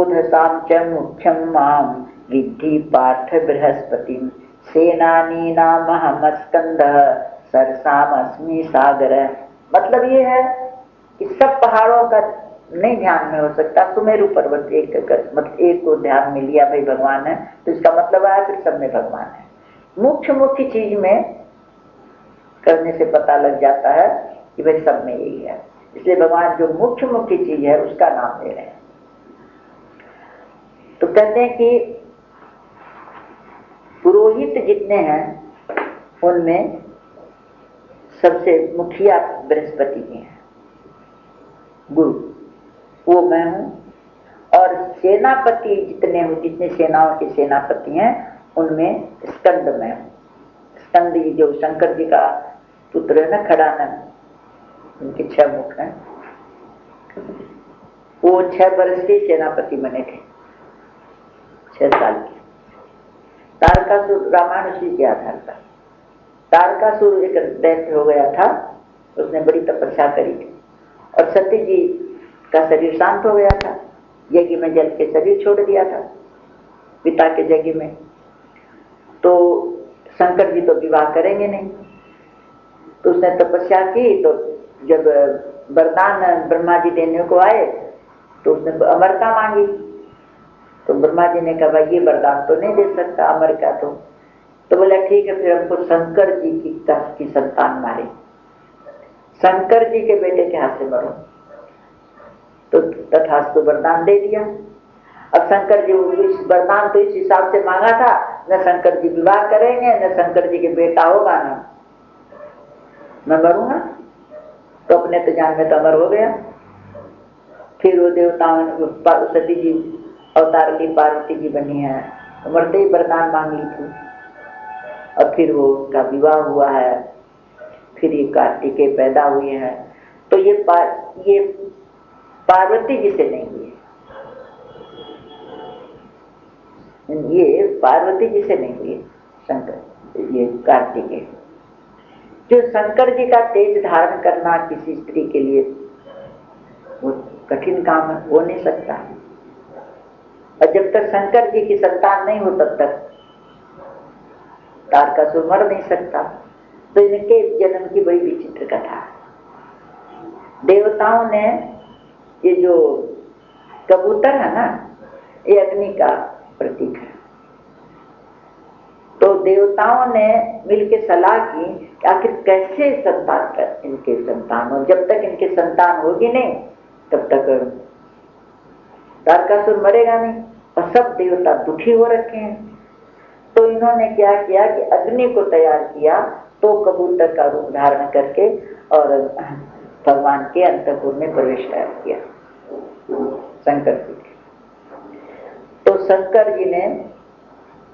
क्रोधसां च मुख्यं मां विद्धि पार्थ बृहस्पतिं सेनानीनामहमस्कंदः सरसामस्मि सागर। मतलब ये है कि सब पहाड़ों का नहीं ध्यान में हो सकता, सुमेरु पर्वत एक मतलब एक को ध्यान में लिया भाई भगवान है, तो इसका मतलब है फिर सब में भगवान है। मुख्य मुख्य चीज में करने से पता लग जाता है कि भाई सब में यही है, इसलिए भगवान जो मुख्य मुख्य चीज है उसका नाम ले रहे हैं। तो कहते हैं कि पुरोहित जितने हैं उनमें सबसे मुखिया बृहस्पति के हैं, गुरु, वो मैं हूं। और सेनापति जितने हो, जितने सेनाओं के सेनापति हैं उनमें स्कंद मैं हूं। स्कंद जो शंकर जी का पुत्र है ना, खड़ानंद, उनके 6 मुख हैं। वो 6 वर्ष के सेनापति बने थे, 6 साल के। तारकासुर रामायण उसी के आधार पर। तारकासुर एक दैत्य हो गया था, उसने बड़ी तपस्या करी थी और सती जी का शरीर शांत हो गया था, यज्ञ में जल के शरीर छोड़ दिया था पिता के यज्ञ में। तो शंकर जी तो विवाह करेंगे नहीं, तो उसने तपस्या की। तो जब वरदान ब्रह्मा जी देने को आए तो उसने अमरता मांगी, तो ब्रह्मा जी ने कहा भाई ये वरदान तो नहीं दे सकता अमर का। तो बोला ठीक है, फिर हमको शंकर जी की संतान मारे, शंकर जी के बेटे के हाथ से मरो। तो तथास्तु वरदान दे दिया। अब शंकर जी वरदान तो इस हिसाब से मांगा था, न शंकर जी विवाह करेंगे न शंकर जी के बेटा होगा, ना मैं मरूंगा। तो अपने तो जान में तो अमर हो गया। फिर वो देवताओं सती जी अवतार ली, पार्वती जी बनी है, मरते ही वरदान मांग ली थी। और फिर वो उनका विवाह हुआ है, फिर ये कार्तिकेय पैदा हुए हैं। तो ये पार्वती जी से नहीं हुए, ये पार्वती जी से नहीं हुए शंकर, ये कार्तिकेय। जो शंकर जी का तेज धारण करना किसी स्त्री के लिए वो कठिन काम है, हो नहीं सकता। और जब तक शंकर जी की संतान नहीं हो तब तक तारकासुर मर नहीं सकता। तो इनके जन्म की बड़ी विचित्र कथा है। देवताओं ने ये जो कबूतर है ना, ये अग्नि का प्रतीक है। तो देवताओं ने मिलकर सलाह की कि आखिर कैसे संतान कर इनके संतान हो, जब तक इनके संतान होगी नहीं तब तक तारकासुर मरेगा नहीं। और सब देवता दुखी हो रखे हैं। तो इन्होंने क्या किया कि अग्नि को तैयार किया, तो कबूतर का रूप धारण करके और भगवान के अंतःपुर में प्रवेश कर किया शंकर जी। तो शंकर जी ने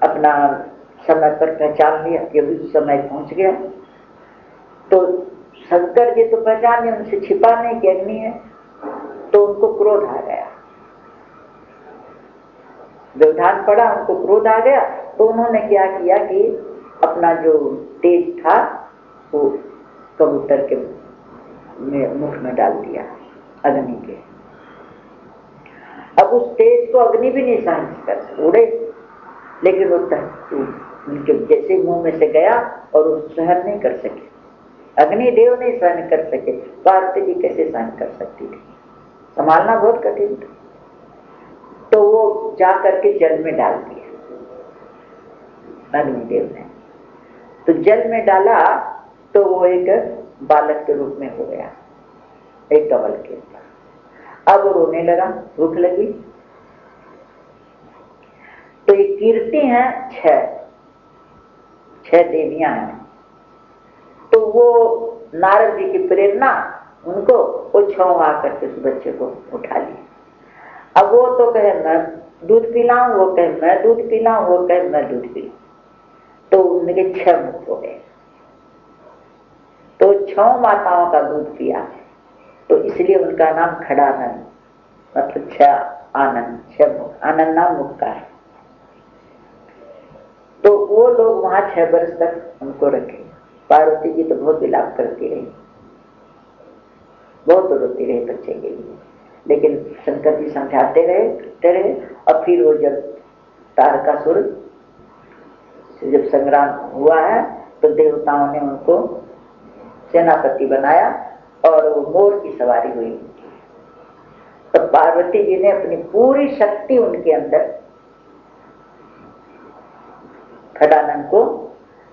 अपना समय पर पहचान लिया, जब उस समय पहुंच गया तो शंकर जी तो पहचान लिया, उनसे छिपा नहीं कि अग्नि है। तो उनको क्रोध आ गया, व्यवधान पड़ा, उनको क्रोध आ गया। तो उन्होंने क्या किया कि अपना जो तेज था वो कबूतर के मुख में डाल दिया, अग्नि के। अब उस तेज को अग्नि भी नहीं सहन कर सके, उड़े, लेकिन वो उनके जैसे मुंह में से गया और वो सहन नहीं कर सके। अग्निदेव नहीं सहन कर सके, पार्वती जी कैसे सहन कर सकती थी, संभालना बहुत कठिन था। तो वो जा करके जल में डाल दिया अग्निदेव ने। तो जल में डाला तो वो एक बालक के रूप में हो गया, एक कमल के ऊपर। अब वो रोने लगा, भूख लगी। तो ये कीर्ति है 6 देवियां हैं। तो वो नारद जी की प्रेरणा उनको, वो 6 आकर के उस बच्चे को उठा लिया। अब वो तो कहे मैं दूध पिलाऊं, वो कहे मैं दूध पिलाऊं, वो कहे मैं दूध पिलाऊं। तो उनके 6 मुख हो गए। तो 6 माताओं का दूध पिया, तो इसलिए उनका नाम खड़ानंद, मतलब 6 आनंद, 6 मुख, आनंद नाम मुख का है। तो वो लोग वहां 6 वर्ष तक उनको रखे। पार्वती जी तो बहुत विलाप करती रही, बहुत रोती रही बच्चे के लिए। लेकिन शंकर जी समझाते रहे। और फिर वो जब तारकासुर से जब संग्राम हुआ है तो देवताओं ने उनको सेनापति बनाया और वो मोर की सवारी हुई। तो पार्वती जी ने अपनी पूरी शक्ति उनके अंदर खडानन को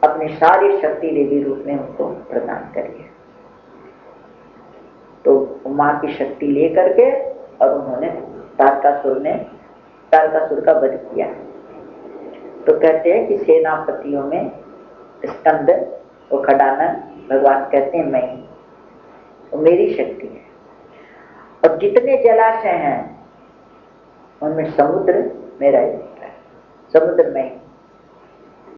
अपनी सारी शक्ति देवी रूप में उनको प्रदान करी है। तो माँ की शक्ति लेकर के और उन्होंने तारकासुर का वध किया। तो कहते हैं कि सेनापतियों में स्कंद और खडानन भगवान कहते हैं मैं ही, वो मेरी शक्ति है। और जितने जलाशय हैं उनमें समुद्र मेरा ही है, समुद्र में